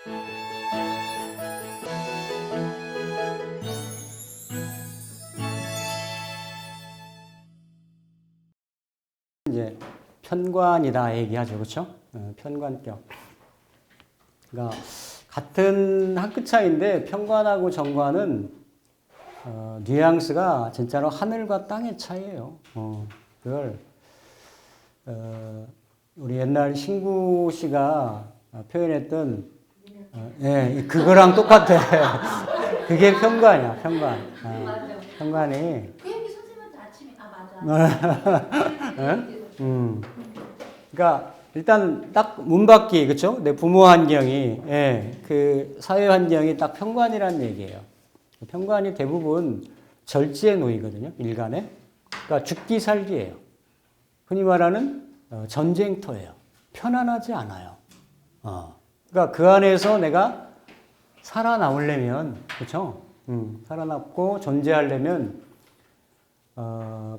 이제 편관이다 얘기하죠, 그렇죠? 편관격. 그러니까 같은 한 끗 차이인데 편관하고 정관은 뉘앙스가 진짜로 하늘과 땅의 차이예요. 그걸 우리 옛날 신구 씨가 표현했던 예, 그거랑 똑같아. 그게 편관이야, 편관. 편관이. 그 얘기 선생님한테 아침에 맞아. 그러니까 일단 딱 문 밖이 그렇죠? 내 부모 환경이 예, 그 사회 환경이 딱 편관이라는 얘기예요. 편관이 대부분 절지에 놓이거든요. 일간에. 그러니까 죽기 살기예요. 흔히 말하는 전쟁터예요. 편안하지 않아요. 그러니까 그 안에서 내가 살아남으려면 그렇죠? 살아남고 존재하려면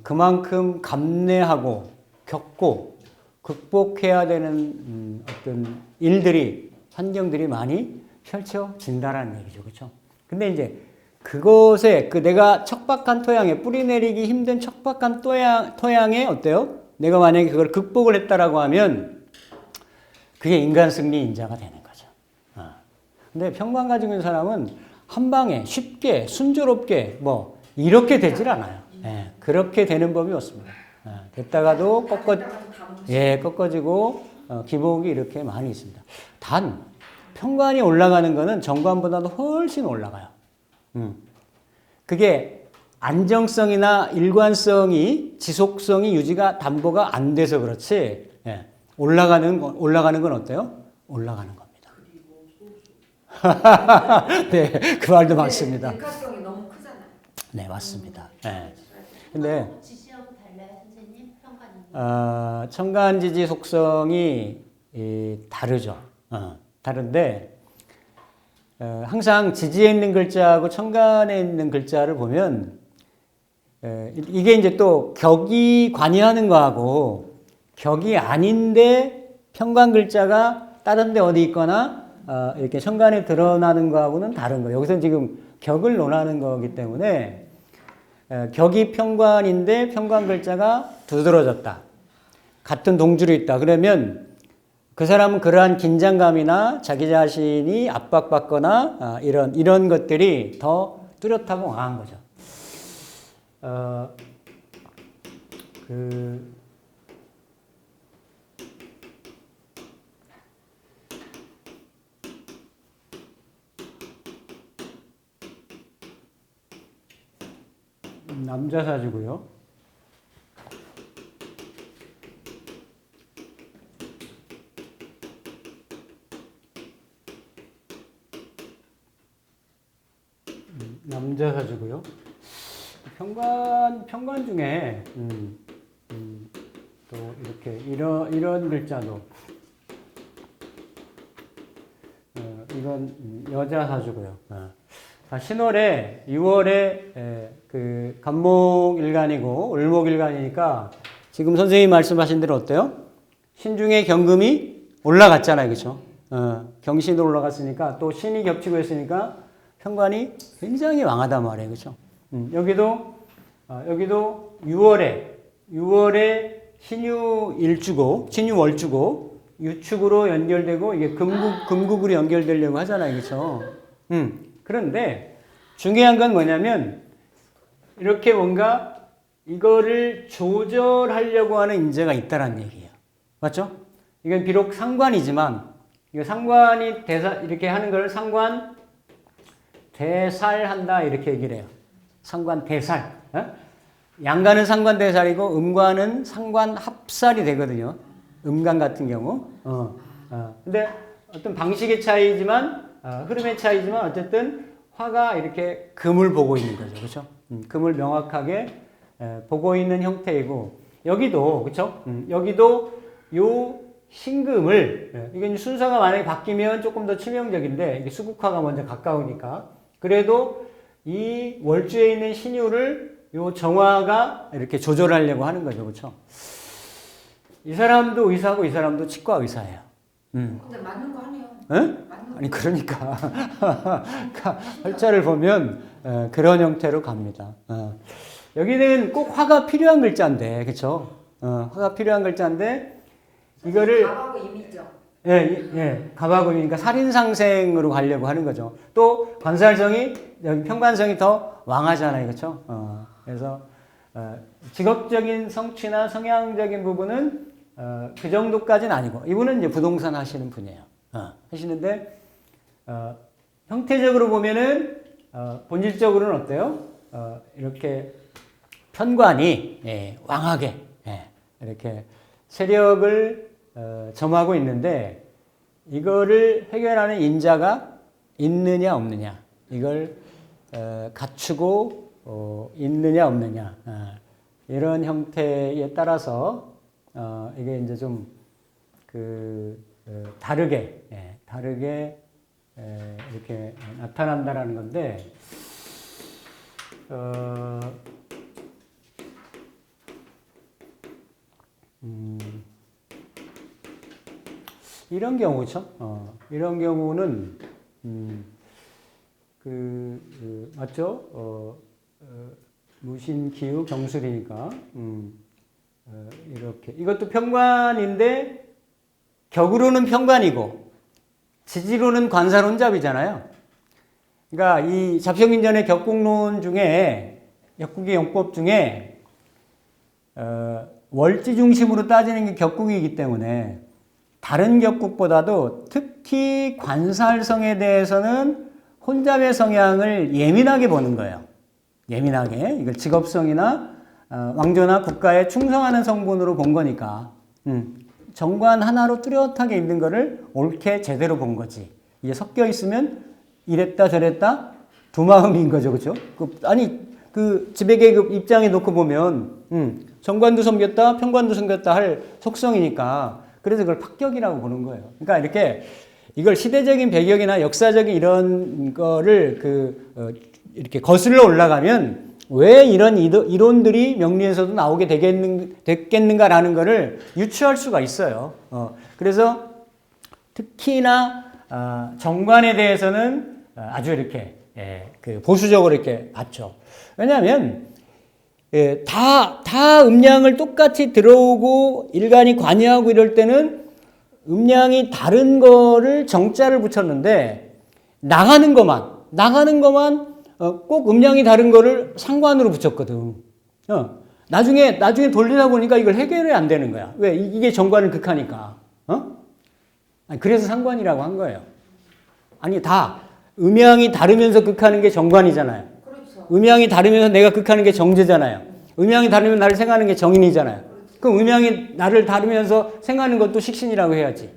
그만큼 감내하고 겪고 극복해야 되는 어떤 일들이 환경들이 많이 펼쳐진다라는 얘기죠, 그렇죠? 근데 이제 그것에 그 내가 척박한 토양에 뿌리 내리기 힘든 척박한 토양에 어때요? 내가 만약에 그걸 극복을 했다라고 하면 그게 인간 승리 인자가 되는 거죠. 근데 평관 가지고 있는 사람은 한 방에 쉽게 순조롭게 뭐 이렇게 되질 않아요. 예, 그렇게 되는 법이 없습니다. 됐다가도 꺾어지고 기복이 이렇게 많이 있습니다. 단 평관이 올라가는 거는 정관보다도 훨씬 올라가요. 그게 안정성이나 일관성이 지속성이 유지가 담보가 안 돼서 그렇지. 예, 올라가는 건 어때요? 올라가는 겁니다. 네, 그 말도 맞습니다. 대가성이 너무 크잖아요. 네, 맞습니다. 네. 근데 지지하고 달라요, 선생님? 편관이. 천간지지 속성이 다르죠. 다른데 항상 지지에 있는 글자하고 천간에 있는 글자를 보면 이게 이제 또 격이 관여하는 거하고 격이 아닌데 편관 글자가 다른 데 어디 있거나 이렇게 천간에 드러나는 거하고는 다른 거예요. 여기서는 지금 격을 논하는 거기 때문에 격이 편관인데 편관 글자가 두드러졌다. 같은 동주로 있다. 그러면 그 사람은 그러한 긴장감이나 자기 자신이 압박받거나 이런 것들이 더 뚜렷하고 강한 거죠. 남자 사주고요. 남자 사주고요. 편관 중에 또 이렇게 이런 글자도 이건 여자 사주고요. 신월에 6월에 그 간목일간이고 을목일간이니까 지금 선생님이 말씀하신 대로 어때요? 신중에 경금이 올라갔잖아요, 그렇죠? 경신으로 올라갔으니까 또 신이 겹치고 있으니까 편관이 굉장히 왕하단 말이에요, 그렇죠? 여기도 6월에 신유 일주고 신유 월주고 유축으로 연결되고 이게 금국으로 연결되려고 하잖아요, 그렇죠? 그런데 중요한 건 뭐냐면 이렇게 뭔가 이거를 조절하려고 하는 인재가 있다라는 얘기예요. 맞죠? 이건 비록 상관이지만 이거 상관이 이렇게 하는 걸 상관 대살한다 이렇게 얘기를 해요. 상관 대살. 양간은 상관 대살이고 음관은 상관 합살이 되거든요. 음관 같은 경우. 근데 어떤 방식의 차이지만 흐름의 차이지만 어쨌든 화가 이렇게 금을 보고 있는 거죠. 그렇죠? 금을 명확하게 보고 있는 형태이고 여기도 그렇죠? 여기도 요 신금을 이게 순서가 만약에 바뀌면 조금 더 치명적인데 이게 수국화가 먼저 가까우니까 그래도 이 월주에 있는 신유를 요 정화가 이렇게 조절하려고 하는 거죠. 그렇죠? 이 사람도 의사고 이 사람도 치과 의사예요. 근데 맞는 거 하네요. 아니 그러니까 활자를 보면 그런 형태로 갑니다. 여기는 꼭 화가 필요한 글자인데, 그렇죠? 화가 필요한 글자인데 이거를 가하고 이미죠. 가바금이니까 살인상생으로 가려고 하는 거죠. 또 관살성이 여기 평관성이 더 왕하잖아요, 그렇죠? 그래서 직업적인 성취나 성향적인 부분은 그 정도까지는 아니고 이분은 이제 부동산 하시는 분이에요. 하시는데 형태적으로 보면은 본질적으로는 어때요? 이렇게 편관이 왕하게 이렇게 세력을 점하고 있는데 이거를 해결하는 인자가 있느냐 없느냐 이걸 갖추고 있느냐 없느냐 이런 형태에 따라서 이게 이제 좀 다르게 이렇게 나타난다라는 건데 이런 경우죠. 이런 경우는 맞죠? 무신기후 경술이니까 이렇게 이것도 편관인데 격으로는 편관이고 지지로는 관사론잡이잖아요. 그러니까 이 잡생민전의 격국론 중에 격국의 용법 중에 월지 중심으로 따지는 게 격국이기 때문에 다른 격국보다도 특히 관살성에 대해서는 혼잡의 성향을 예민하게 보는 거예요. 예민하게. 이걸 직업성이나 왕조나 국가에 충성하는 성분으로 본 거니까 정관 하나로 뚜렷하게 있는 거를 옳게 제대로 본 거지. 이게 섞여 있으면 이랬다 저랬다 두 마음인 거죠. 그렇죠? 그 지배계급 입장에 놓고 보면 정관도 섬겼다 평관도 섬겼다 할 속성이니까 그래서 그걸 파격이라고 보는 거예요. 그러니까 이렇게 이걸 시대적인 배경이나 역사적인 이런 거를 이렇게 거슬러 올라가면 왜 이런 이론들이 명리에서도 나오게 됐겠는가라는 거를 유추할 수가 있어요. 그래서 특히나 정관에 대해서는 아주 이렇게 보수적으로 이렇게 봤죠. 왜냐하면 다 음량을 똑같이 들어오고 일간이 관여하고 이럴 때는 음량이 다른 거를 정자를 붙였는데 나가는 것만 꼭 음량이 다른 거를 상관으로 붙였거든. 나중에 돌리다 보니까 이걸 해결이 안 되는 거야. 왜? 이게 정관을 극하니까. 그래서 상관이라고 한 거예요. 아니 다 음양이 다르면서 극하는 게 정관이잖아요. 그렇죠. 음양이 다르면서 내가 극하는 게 정제잖아요. 음양이 다르면 나를 생각하는 게 정인이잖아요. 그럼 음양이 나를 다르면서 생각하는 것도 식신이라고 해야지.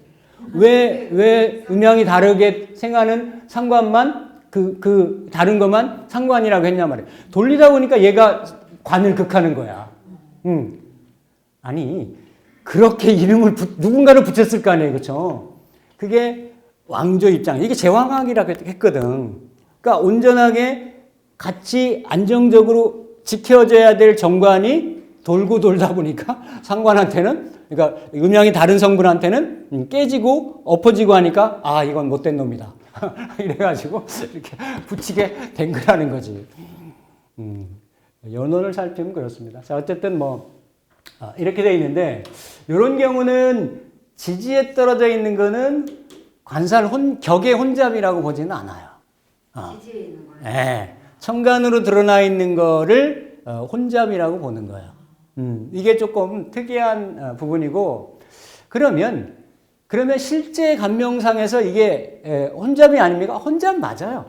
왜 음양이 다르게 생각하는 상관만 다른 것만 상관이라고 했냐 말이에요. 돌리다 보니까 얘가 관을 극하는 거야. 아니 그렇게 이름을 누군가를 붙였을 거 아니에요, 그렇죠? 그게 왕조 입장. 이게 제왕학이라고 했거든. 그러니까 온전하게 같이 안정적으로 지켜져야 될 정관이 돌고 돌다 보니까 상관한테는 그러니까 음양이 다른 성분한테는 깨지고 엎어지고 하니까 이건 못된 놈이다. 이래가지고 이렇게 붙이게 된 거라는 거지. 연원을 살피면 그렇습니다. 자, 어쨌든 이렇게 돼 있는데 이런 경우는 지지에 떨어져 있는 거는 격의 혼잡이라고 보지는 않아요. 지지에 있는 거예요. 네. 천간으로 드러나 있는 거를 혼잡이라고 보는 거예요. 이게 조금 특이한 부분이고 그러면 실제 감명상에서 이게 혼잡이 아닙니까? 혼잡 맞아요.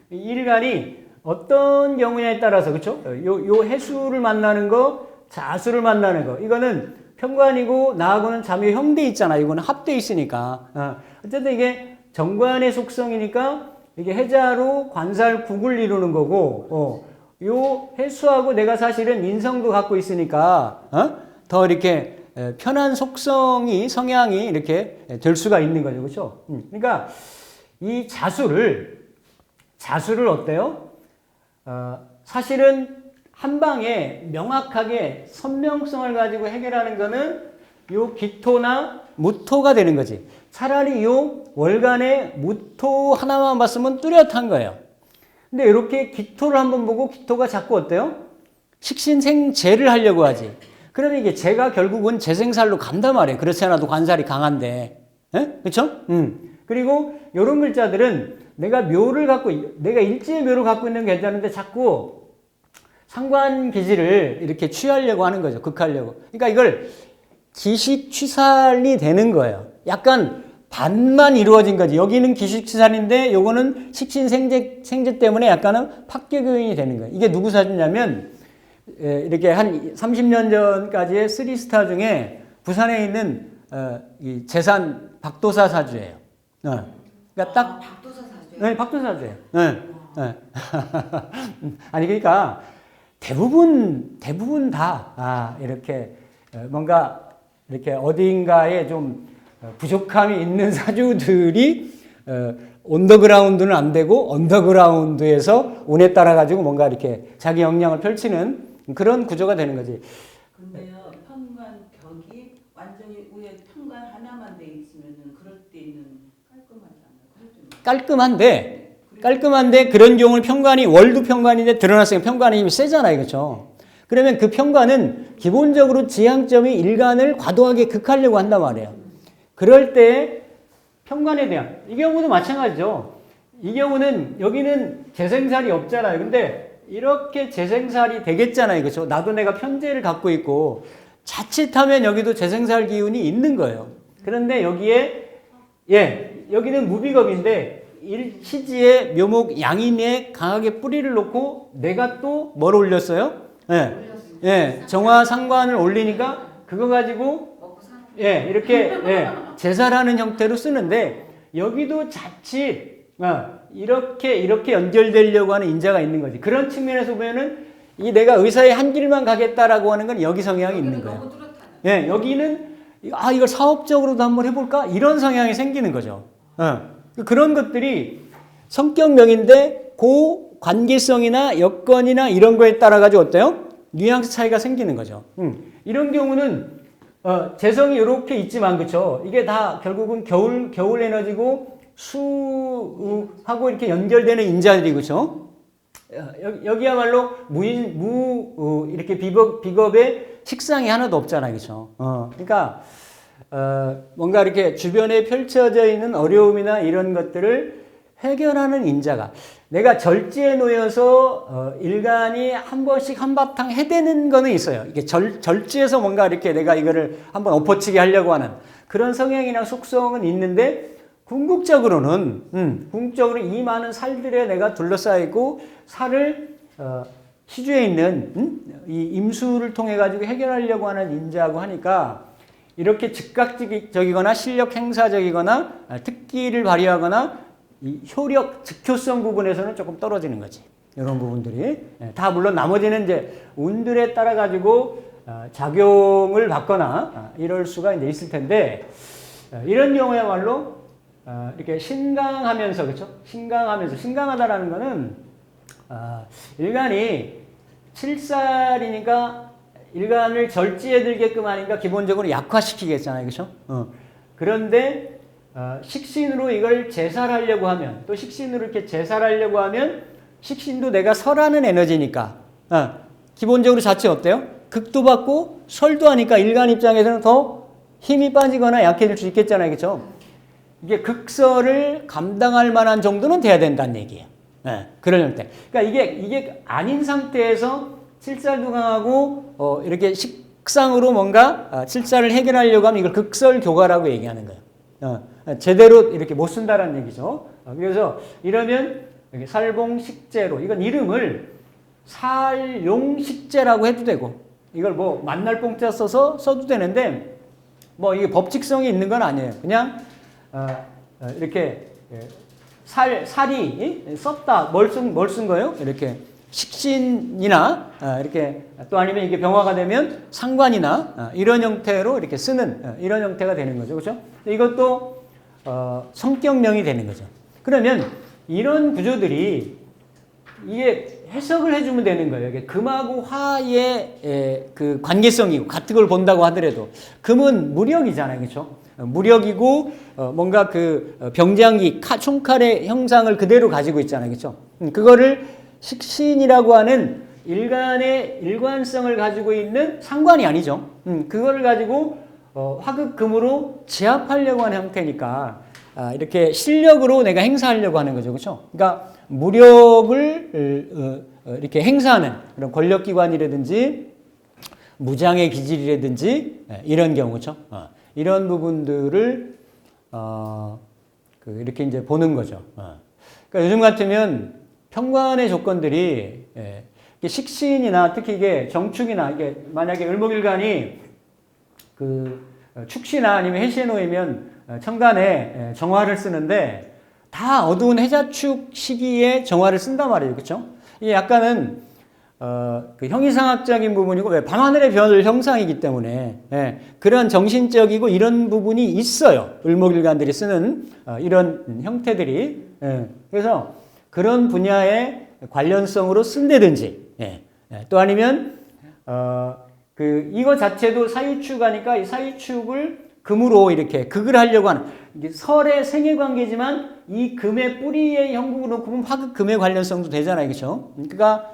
일간이 어떤 경우냐에 따라서 그렇죠? 요 해수를 만나는 거, 자수를 만나는 거 이거는 편관이고 나하고는 잠이 형돼 있잖아요. 이거는 합돼 있으니까. 어쨌든 이게 정관의 속성이니까 이게 해자로 관살국을 이루는 거고, 요 해수하고 내가 사실은 인성도 갖고 있으니까, 더 이렇게 편한 성향이 이렇게 될 수가 있는 거죠. 그렇죠? 그러니까 이 자수를 어때요? 사실은 한 방에 명확하게 선명성을 가지고 해결하는 거는 요 기토나 무토가 되는 거지. 차라리 요 월간의 무토 하나만 봤으면 뚜렷한 거예요. 근데 이렇게 기토를 한번 보고 기토가 자꾸 어때요? 식신생재를 하려고 하지. 그러면 이게 재가 결국은 재생살로 간단 말이에요. 그렇지 않아도 관살이 강한데. 그렇죠? 그리고 이런 글자들은 내가 묘를 갖고, 내가 일지의 묘를 갖고 있는 게 괜찮은데 자꾸 상관기지를 이렇게 취하려고 하는 거죠. 극하려고. 그러니까 이걸 기식취살이 되는 거예요. 약간 반만 이루어진 거지. 여기는 기식취살인데 요거는 식신생재 때문에 약간은 파괴교인이 되는 거예요. 이게 누구 사주냐면 이렇게 한 30년 전까지의 3스타 중에 부산에 있는 이 재산 박도사 사주예요. 그러니까 딱 박도사 사주예요? 네, 박도사 사주예요. 네. 아니 그러니까 대부분 다 이렇게 뭔가 이렇게 어딘가에 좀 부족함이 있는 사주들이 온더그라운드는 안 되고 언더그라운드에서 운에 따라 가지고 뭔가 이렇게 자기 역량을 펼치는 그런 구조가 되는 거지. 근데요, 편관 벽이 완전히 위에 편관 하나만 돼 있으면은 그럴 때는 깔끔한데 그런 경우는 편관이 월두 편관인데 드러났으니까 편관의 힘이 세잖아요. 그렇죠? 그러면 그 편관은 기본적으로 지향점이 일간을 과도하게 극하려고 한단 말이에요. 그럴 때 편관에 대한 이 경우도 마찬가지죠. 이 경우는 여기는 재생살이 없잖아요. 근데 이렇게 재생살이 되겠잖아요. 그렇죠? 나도 내가 편재를 갖고 있고 자칫하면 여기도 재생살 기운이 있는 거예요. 그런데 여기에 여기는 무비겁인데 일시지에 묘목 양인에 강하게 뿌리를 놓고 내가 또 뭘 올렸어요? 정화 상관을 올리니까 그거 가지고 이렇게 제사라는 형태로 쓰는데 여기도 자칫 이렇게 연결되려고 하는 인자가 있는 거지. 그런 측면에서 보면은 이 내가 의사의 한 길만 가겠다라고 하는 건 여기 성향이 있는 거예요. 여기는 이걸 사업적으로도 한번 해볼까? 이런 성향이 생기는 거죠. 그런 것들이 성격명인데 그 관계성이나 여건이나 이런 거에 따라 가지고 어때요? 뉘앙스 차이가 생기는 거죠. 이런 경우는 재성이 이렇게 있지만 그렇죠. 이게 다 결국은 겨울 에너지고 수하고 이렇게 연결되는 인자들이 그렇죠. 여기야말로 이렇게 비겁의 식상이 하나도 없잖아요, 그렇죠. 그러니까 뭔가 이렇게 주변에 펼쳐져 있는 어려움이나 이런 것들을 해결하는 인자가 내가 절지에 놓여서 일간이 한 번씩 한바탕 해대는 거는 있어요. 이게 절지에서 뭔가 이렇게 내가 이거를 한번 엎어치게 하려고 하는 그런 성향이나 속성은 있는데 궁극적으로는 이 많은 살들에 내가 둘러싸여 있고 살을 시주에 있는 이 임수를 통해 가지고 해결하려고 하는 인자하고 하니까 이렇게 즉각적이거나 실력 행사적이거나 특기를 발휘하거나 이 효력, 즉효성 부분에서는 조금 떨어지는 거지. 이런 부분들이. 다 물론 나머지는 이제 운들에 따라 가지고 작용을 받거나 이럴 수가 이제 있을 텐데 이런 경우야말로 이렇게 신강하면서 그렇죠? 신강하다라는 거는 일간이 7살이니까 일간을 절지에 들게끔 하니까 기본적으로 약화시키겠잖아요. 그렇죠? 그런데 식신으로 이걸 제살하려고 하면 또 식신으로 이렇게 제살하려고 하면 식신도 내가 설하는 에너지니까 기본적으로 자체 어때요? 극도 받고 설도 하니까 일간 입장에서는 더 힘이 빠지거나 약해질 수 있겠잖아요. 그렇죠? 이게 극설을 감당할 만한 정도는 돼야 된다는 얘기예요. 그런 형태. 그러니까 이게 아닌 상태에서 칠살도 강하고 이렇게 식상으로 뭔가 칠살을 해결하려고 하면 이걸 극설교과라고 얘기하는 거예요. 제대로 이렇게 못 쓴다라는 얘기죠. 그래서 이러면 여기 살봉식재로 이건 이름을 살용식재라고 해도 되고 이걸 뭐 만날 봉자 써도 되는데 뭐 이게 법칙성이 있는 건 아니에요. 그냥 이렇게 살이 썼다 뭘 쓴 거예요? 이렇게 식신이나 이렇게 또 아니면 이게 병화가 되면 상관이나 이런 형태로 이렇게 쓰는 이런 형태가 되는 거죠. 그렇죠? 이것도 성격명이 되는 거죠. 그러면 이런 구조들이 이게 해석을 해주면 되는 거예요. 이게 금하고 화의 그 관계성이고 같은 걸 본다고 하더라도 금은 무력이잖아요. 그렇죠? 무력이고 뭔가 그 병장기, 총칼의 형상을 그대로 가지고 있잖아요. 그렇죠? 그거를 식신이라고 하는 일간의 일관성을 가지고 있는 상관이 아니죠. 그거를 가지고 화극금으로 제압하려고 하는 형태니까 이렇게 실력으로 내가 행사하려고 하는 거죠. 그렇죠? 그러니까 무력을 이렇게 행사하는 그런 권력기관이라든지 무장의 기질이라든지 이런 경우, 그렇죠? 이런 부분들을 이렇게 이제 보는 거죠. 그러니까 요즘 같으면 평관의 조건들이 식신이나 특히 이게 정축이나 이게 만약에 을목일간이 그 축시나 아니면 해시에 놓이면 천간에 정화를 쓰는데 다 어두운 해자축 시기에 정화를 쓴단 말이에요. 그렇죠? 이게 약간은 그 형이상학적인 부분이고 왜 밤하늘의 별 형상이기 때문에 그런 정신적이고 이런 부분이 있어요. 을목일간들이 쓰는 이런 형태들이 그래서 그런 분야의 관련성으로 쓴다든지 또 아니면 이거 자체도 사유축하니까 이 사유축을 금으로 이렇게 극을 하려고 하는 이게 설의 생애 관계지만 이 금의 뿌리의 형국으로 놓고 보면 화극금의 관련성도 되잖아요. 그렇죠? 그러니까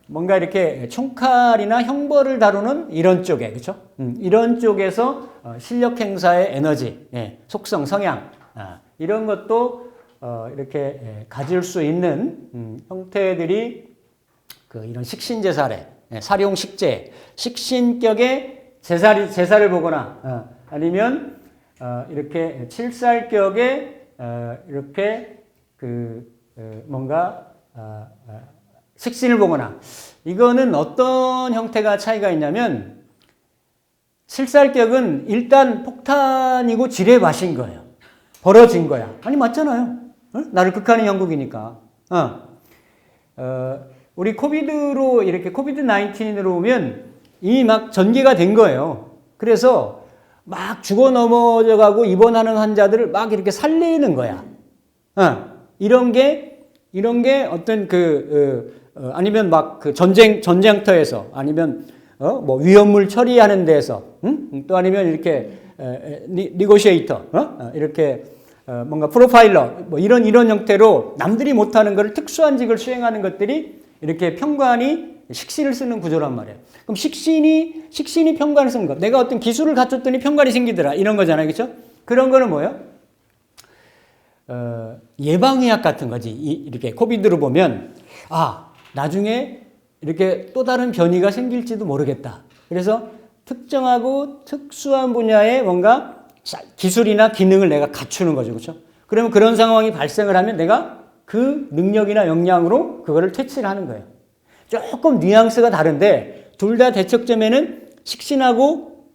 뭔가 이렇게 총칼이나 형벌을 다루는 이런 쪽에 그렇죠? 이런 쪽에서 실력 행사의 에너지, 속성, 성향 이런 것도 이렇게 가질 수 있는 형태들이 이런 식신제사래, 사룡식제, 식신격의 제사를 보거나 아니면 이렇게 칠살격의 이렇게 뭔가 식신을 보거나 이거는 어떤 형태가 차이가 있냐면 칠살격은 일단 폭탄이고 지뢰밭인 거예요. 벌어진 거야. 아니 맞잖아요. 나를 극하는 형국이니까. 우리 코비드로 이렇게 코비드-19으로 오면 이미 막 전개가 된 거예요. 그래서 막 죽어 넘어져 가고 입원하는 환자들을 막 이렇게 살리는 거야. 이런 게 어떤 아니면 막 그 전쟁터에서 아니면 뭐 위험물 처리하는 데서 또 아니면 이렇게 니고시에이터 이렇게 뭔가 프로파일러 뭐 이런 형태로 남들이 못하는 것을 특수한 직을 수행하는 것들이 이렇게 평관이 식신을 쓰는 구조란 말이에요. 그럼 식신이 평관을 쓰는 거. 내가 어떤 기술을 갖췄더니 평관이 생기더라. 이런 거잖아요. 그렇죠? 그런 거는 뭐예요? 예방의학 같은 거지. 이렇게 코비드로 보면 나중에 이렇게 또 다른 변이가 생길지도 모르겠다. 그래서 특정하고 특수한 분야의 뭔가 기술이나 기능을 내가 갖추는 거죠. 그렇죠? 그러면 그런 상황이 발생을 하면 내가 그 능력이나 역량으로 그거를 퇴치를 하는 거예요. 조금 뉘앙스가 다른데 둘 다 대척점에는 식신하고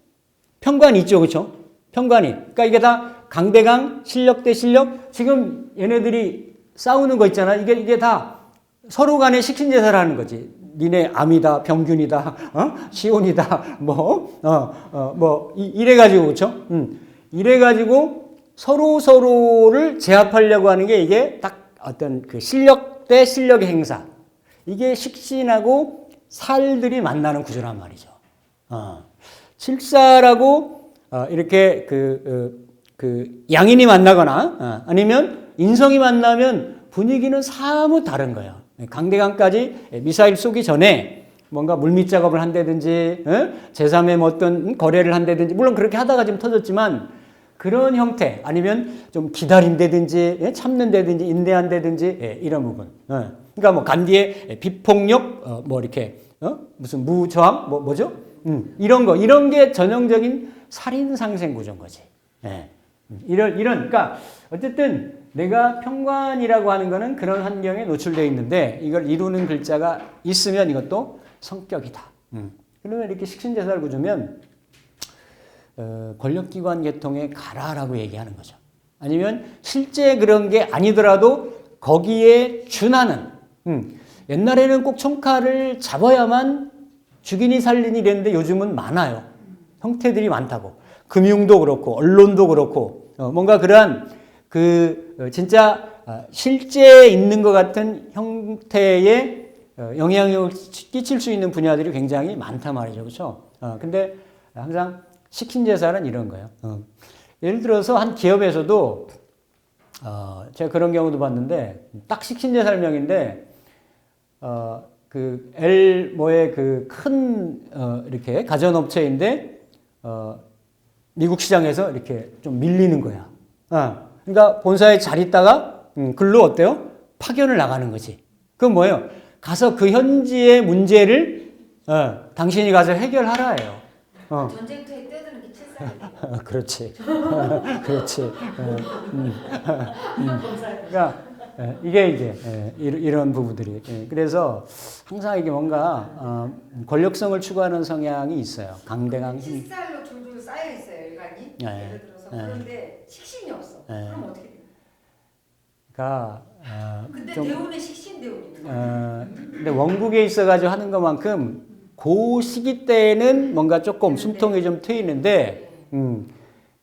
평관이 있죠. 그렇죠? 평관이. 그러니까 이게 다 강대강, 실력 대 실력. 지금 얘네들이 싸우는 거 있잖아. 이게 다 서로 간에 식신제사를 하는 거지. 니네 암이다, 병균이다, 시온이다, 이래가지고, 그렇죠? 이래가지고 서로를 제압하려고 하는 게 이게 딱 어떤 그 실력 대 실력의 행사. 이게 식신하고 살들이 만나는 구조란 말이죠. 칠살하고 이렇게 양인이 만나거나 아니면 인성이 만나면 분위기는 사뭇 다른 거예요. 강대강까지 미사일 쏘기 전에 뭔가 물밑 작업을 한다든지 제3의 어떤 거래를 한다든지 물론 그렇게 하다가 지금 터졌지만 그런 형태 아니면 좀 기다린다든지 참는다든지 인내한다든지 이런 부분. 그러니까 뭐 간디의 비폭력 뭐 이렇게 무슨 무저항 뭐죠? 이런 게 전형적인 살인 상생 구조인 거지. 이런 그러니까 어쨌든 내가 평관이라고 하는 거는 그런 환경에 노출되어 있는데 이걸 이루는 글자가 있으면 이것도 성격이다. 그러면 이렇게 식신제사를 구조면 권력기관 계통에 가라라고 얘기하는 거죠. 아니면 실제 그런 게 아니더라도 거기에 준하는 옛날에는 꼭 총칼을 잡아야만 죽이니 살리니 이랬는데 요즘은 많아요. 형태들이 많다고. 금융도 그렇고 언론도 그렇고 뭔가 그러한 진짜 실제에 있는 것 같은 형태의 영향력을 끼칠 수 있는 분야들이 굉장히 많단 말이죠. 그렇죠? 근데 항상 식신제사는 이런 거예요. 예를 들어서 한 기업에서도 제가 그런 경우도 봤는데 딱 식신제 설명인데 그 L 뭐의 그 큰 이렇게 가전업체인데 미국 시장에서 이렇게 좀 밀리는 거야. 그러니까 본사에 잘 있다가 글로 어때요? 파견을 나가는 거지. 그건 뭐예요? 가서 그 현지의 문제를 당신이 가서 해결하라예요. 전쟁터에 뛰어드는 게 칠살이에요. 그렇지. 그렇지. 그러니까 이게 이제 이런 부분들이. 그래서 항상 이게 뭔가 권력성을 추구하는 성향이 있어요. 강대강 힘. 칠살로 줄줄 쌓여 있어요, 일간이. 예를 들어서 그런데 식신이 없어. 그럼 어떻게 돼요? 그러니까 근데 좀 대운은 식신 대운이에요. 근데 원국에 있어가지고 하는 것만큼 그 시기 때는 뭔가 조금 숨통이 좀 트이는데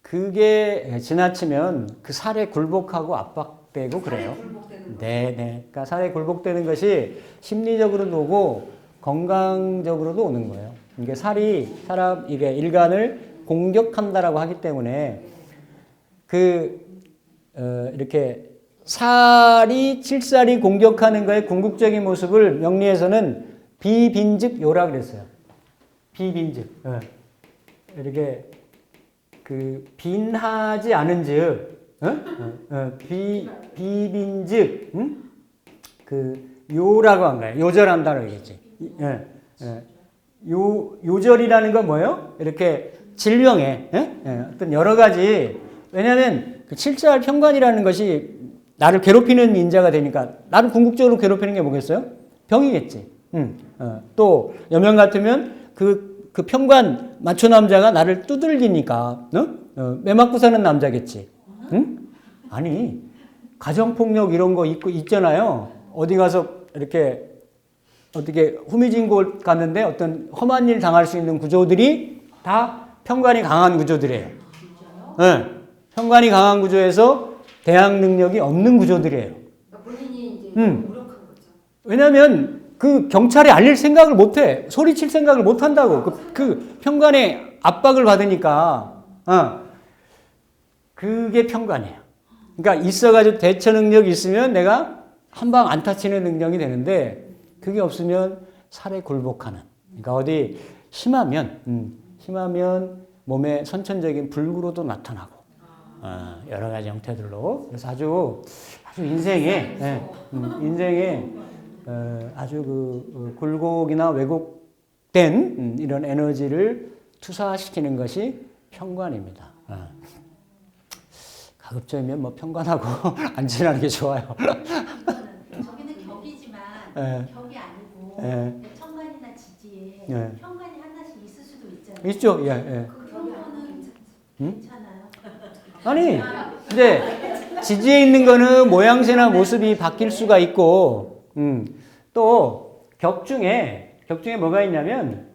그게 지나치면 그 살에 굴복하고 압박되고 그래요. 굴복되는 거. 네. 그러니까 살에 굴복되는 것이 심리적으로도 오고 건강적으로도 오는 거예요. 이게 살이 이게 일간을 공격한다라고 하기 때문에 이렇게 살이 칠살이 공격하는 거의 궁극적인 모습을 명리에서는 비빈즉요라 그랬어요. 비빈즉. 이렇게 빈하지 않은즉, 비빈즉, 요라고 한 거예요. 요절한다고 얘기했지. 요절이라는 건 뭐예요? 이렇게 질병에 어떤 여러 가지. 왜냐하면 그 칠살 편관이라는 것이 나를 괴롭히는 인자가 되니까 나를 궁극적으로 괴롭히는 게 뭐겠어요? 병이겠지. 또 여명 같으면 그 편관 마초 남자가 나를 두들기니까 매 맞고 사는 남자겠지. 아니 가정폭력 이런 거 있잖아요. 어디 가서 이렇게 어떻게 후미진 곳 갔는데 어떤 험한 일 당할 수 있는 구조들이 다 편관이 강한 구조들이에요. 네. 편관이 강한 구조에서 대항 능력이 없는 구조들이에요. 그러니까 본인이 이제 무력한 거죠. 왜냐하면 그 경찰에 알릴 생각을 못해. 소리칠 생각을 못한다고. 그 편관의 압박을 받으니까. 그게 편관이에요. 그러니까 있어가지고 대처 능력이 있으면 내가 한 방 안 타치는 능력이 되는데 그게 없으면 살에 굴복하는. 그러니까 어디 심하면 몸에 선천적인 불구로도 나타나고 여러 가지 형태들로. 그래서 아주 인생에 아주 굴곡이나 왜곡된 이런 에너지를 투사시키는 것이 편관입니다. 가급적이면 뭐 편관하고 안 지나는 게 좋아요. 저기는 격이지만 격이 아니고 천간이나 지지에 편관이 하나씩 있을 수도 있잖아요. 있죠. 그 경우는 괜찮아요. 아니, 이제 지지에 있는 거는 모양새나 모습이 바뀔 수가 있고, 또 격 중에 뭐가 있냐면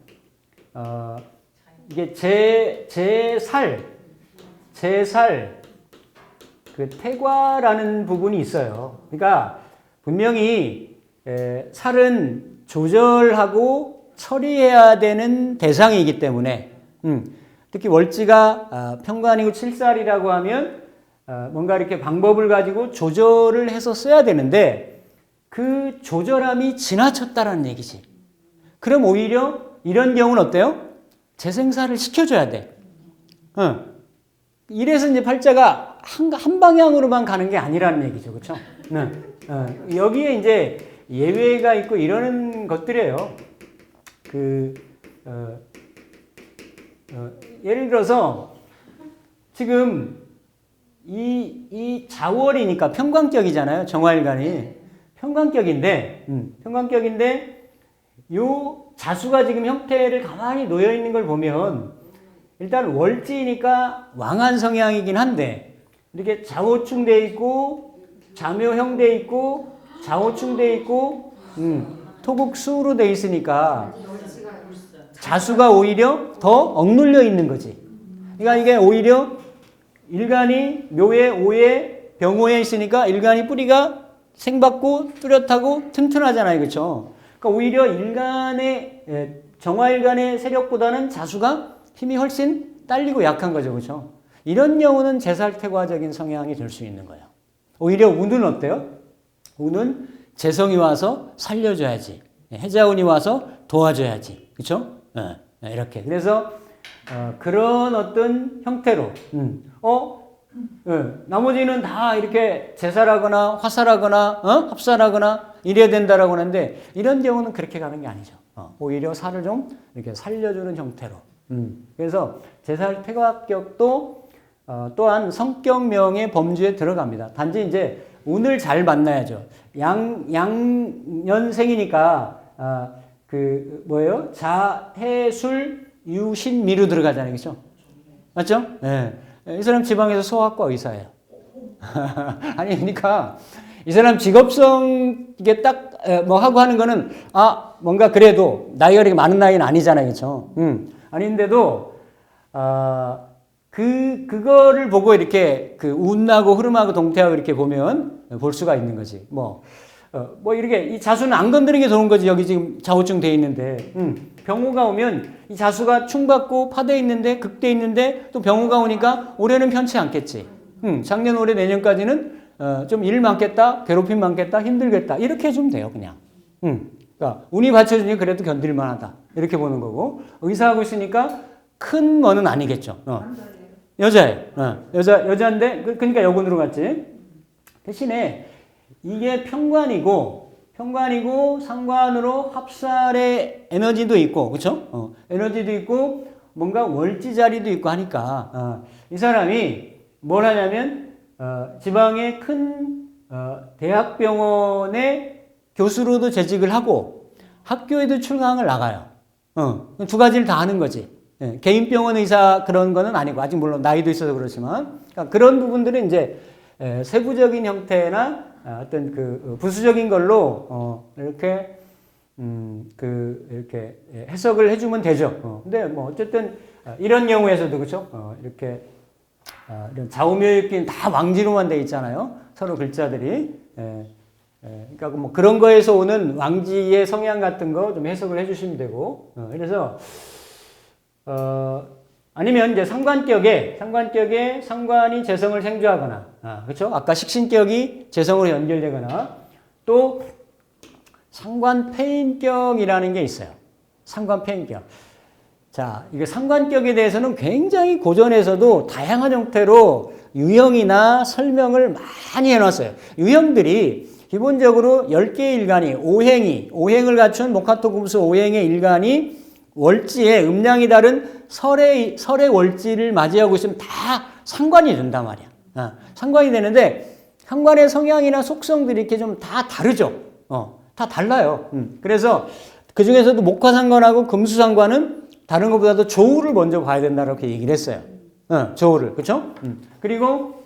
이게 제살 그 태과라는 부분이 있어요. 그러니까 분명히 살은 조절하고 처리해야 되는 대상이기 때문에 특히 월지가 편관이고 칠살이라고 하면 뭔가 이렇게 방법을 가지고 조절을 해서 써야 되는데 그 조절함이 지나쳤다라는 얘기지. 그럼 오히려 이런 경우는 어때요? 재생살을 시켜줘야 돼. 이래서 이제 팔자가 한 방향으로만 가는 게 아니라는 얘기죠. 그렇죠? 여기에 이제 예외가 있고 이러는 것들이에요. 예를 들어서 지금 이 자월이니까 편관격이잖아요. 정화일간이 편관격인데 요 자수가 지금 형태를 가만히 놓여 있는 걸 보면 일단 월지니까 왕한 성향이긴 한데 이렇게 자호충돼 있고 자묘형돼 있고 자호충돼 있고 토국수로 돼 있으니까 자수가 오히려 더 억눌려 있는 거지. 그러니까 이게 오히려 일간이 묘에 오에 병오에 있으니까 일간이 뿌리가 생받고 뚜렷하고 튼튼하잖아요. 그렇죠? 그러니까 오히려 정화일간의 세력보다는 자수가 힘이 훨씬 딸리고 약한 거죠. 그렇죠? 이런 경우는 제살태과적인 성향이 될 수 있는 거예요. 오히려 운은 어때요? 운은 재성이 와서 살려줘야지. 해자운이 와서 도와줘야지. 그렇죠? 이렇게. 그래서 그런 어떤 형태로 나머지는 다 이렇게 제살하거나 화살하거나 합살하거나 이래야 된다라고 하는데 이런 경우는 그렇게 가는 게 아니죠. 오히려 살을 좀 이렇게 살려주는 형태로. 그래서 제살태과격도 또한 성격명의 범주에 들어갑니다. 단지 이제 운을 잘 만나야죠. 양년생이니까 그 뭐예요? 자해술 유신미로 들어가잖아요, 그렇죠? 맞죠? 네. 이 사람 지방에서 소아과 의사예요. 아니 그러니까 이 사람 직업성 이게 딱 뭐 하고 하는 거는 뭔가 그래도 나이가 이렇게 많은 나이는 아니잖아요, 그렇죠? 아닌데도 그거를 보고 이렇게 그 운하고 흐름하고 동태하고 이렇게 보면 볼 수가 있는 거지. 뭐 이렇게 이 자수는 안 건드리는 게 좋은 거지. 여기 지금 좌우증 돼 있는데 병호가 오면 이 자수가 충받고 파돼 있는데 극돼 있는데 또 병호가 오니까 올해는 편치 않겠지. 작년 올해 내년까지는 좀 일 많겠다, 괴롭힘 많겠다, 힘들겠다 이렇게 해주면 돼요, 그냥. 그러니까 운이 받쳐주니 그래도 견딜 만하다 이렇게 보는 거고 의사하고 있으니까 큰 거는 아니겠죠. 여자예요. 여자인데 그러니까 여군으로 갔지. 대신에 이게 편관이고 상관으로 합살의 에너지도 있고 그렇죠? 에너지도 있고 뭔가 월지 자리도 있고 하니까 이 사람이 뭘 하냐면 지방의 큰 대학병원의 교수로도 재직을 하고 학교에도 출강을 나가요. 두 가지를 다 하는 거지. 개인 병원 의사 그런 거는 아니고 아직 물론 나이도 있어서 그렇지만 그러니까 그런 부분들은 이제 세부적인 형태나 어떤 그 부수적인 걸로 이렇게 이렇게 해석을 해주면 되죠. 근데 뭐 어쨌든 이런 경우에서도 그렇죠. 이렇게 이런 좌우묘역기는 다 왕지로만 돼 있잖아요. 서로 글자들이. 그러니까 뭐 그런 거에서 오는 왕지의 성향 같은 거 좀 해석을 해주시면 되고. 그래서 아니면 이제 상관격에 상관이 재성을 생주하거나, 그렇죠? 아까 식신격이 재성으로 연결되거나, 또 상관패인격이라는 게 있어요. 상관패인격. 자, 이게 상관격에 대해서는 굉장히 고전에서도 다양한 형태로 유형이나 설명을 많이 해놨어요. 유형들이 기본적으로 10개의 일간이, 오행을 갖춘 목화토금수 오행의 일간이 월지에 음량이 다른 설의 월지를 맞이하고 있으면 다 상관이 된단 말이야. 상관이 되는데 상관의 성향이나 속성들이 이렇게 좀 다 다르죠. 다 달라요. 그래서 그 중에서도 목화상관하고 금수상관은 다른 것보다도 조우를 먼저 봐야 된다고 얘기를 했어요. 조우를. 그렇죠? 그리고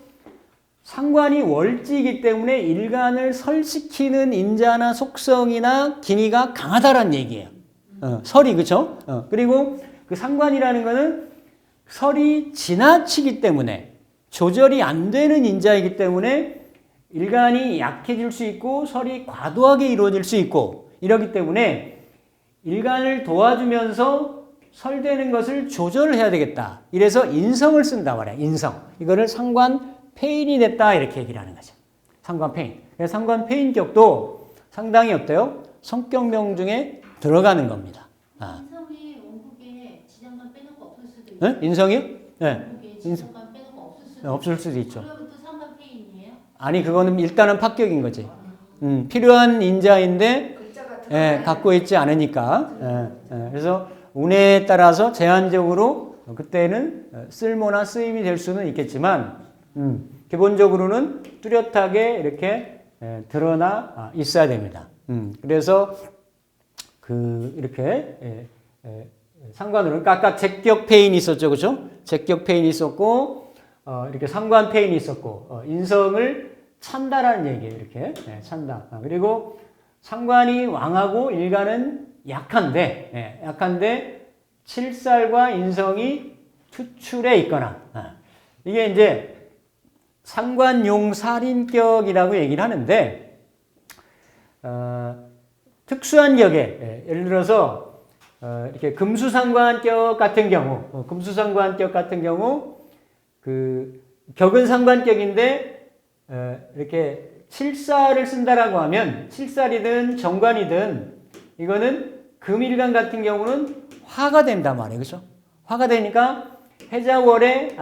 상관이 월지이기 때문에 일간을 설시키는 인자나 속성이나 기미가 강하다라는 얘기예요. 설이, 그렇죠? 그리고 그 상관이라는 거는 설이 지나치기 때문에 조절이 안 되는 인자이기 때문에 일간이 약해질 수 있고 설이 과도하게 이루어질 수 있고 이러기 때문에 일간을 도와주면서 설되는 것을 조절을 해야 되겠다. 이래서 인성을 쓴다 말이야. 인성. 이거를 상관패인이 됐다 이렇게 얘기를 하는 거죠. 상관패인. 그래서 상관패인격도 상당히 어때요? 성격명 중에 들어가는 겁니다. 인성이 원국에 지장간 빼놓고 없을 수도 있고. 인성이요? 네. 원국에 지장간 빼놓고 없을 수도 있죠. 그러면 또 상관패인이에요? 아니 그거는 일단은 합격인 거지. 필요한 인자인데 갖고 있지 않으니까. 그래서 운에 따라서 제한적으로 그때는 쓸모나 쓰임이 될 수는 있겠지만 기본적으로는 뚜렷하게 이렇게 드러나 있어야 됩니다. 그래서 이렇게 상관으로는 아까 제격패인이 있었죠, 그렇죠? 제격패인이 있었고 이렇게 상관패인이 있었고 인성을 찬다라는 얘기예요, 이렇게 찬다. 그리고 상관이 왕하고 일간은 약한데 칠살과 인성이 투출해 있거나 이게 이제 상관용살인격이라고 얘기를 하는데 특수한 격에 예를 들어서 이렇게 금수상관격 같은 경우 그 격은 상관격인데 이렇게 칠사를 쓴다라고 하면 칠살이든 정관이든 이거는 금일간 같은 경우는 화가 된단 말이에요. 그렇죠? 화가 되니까 해자월에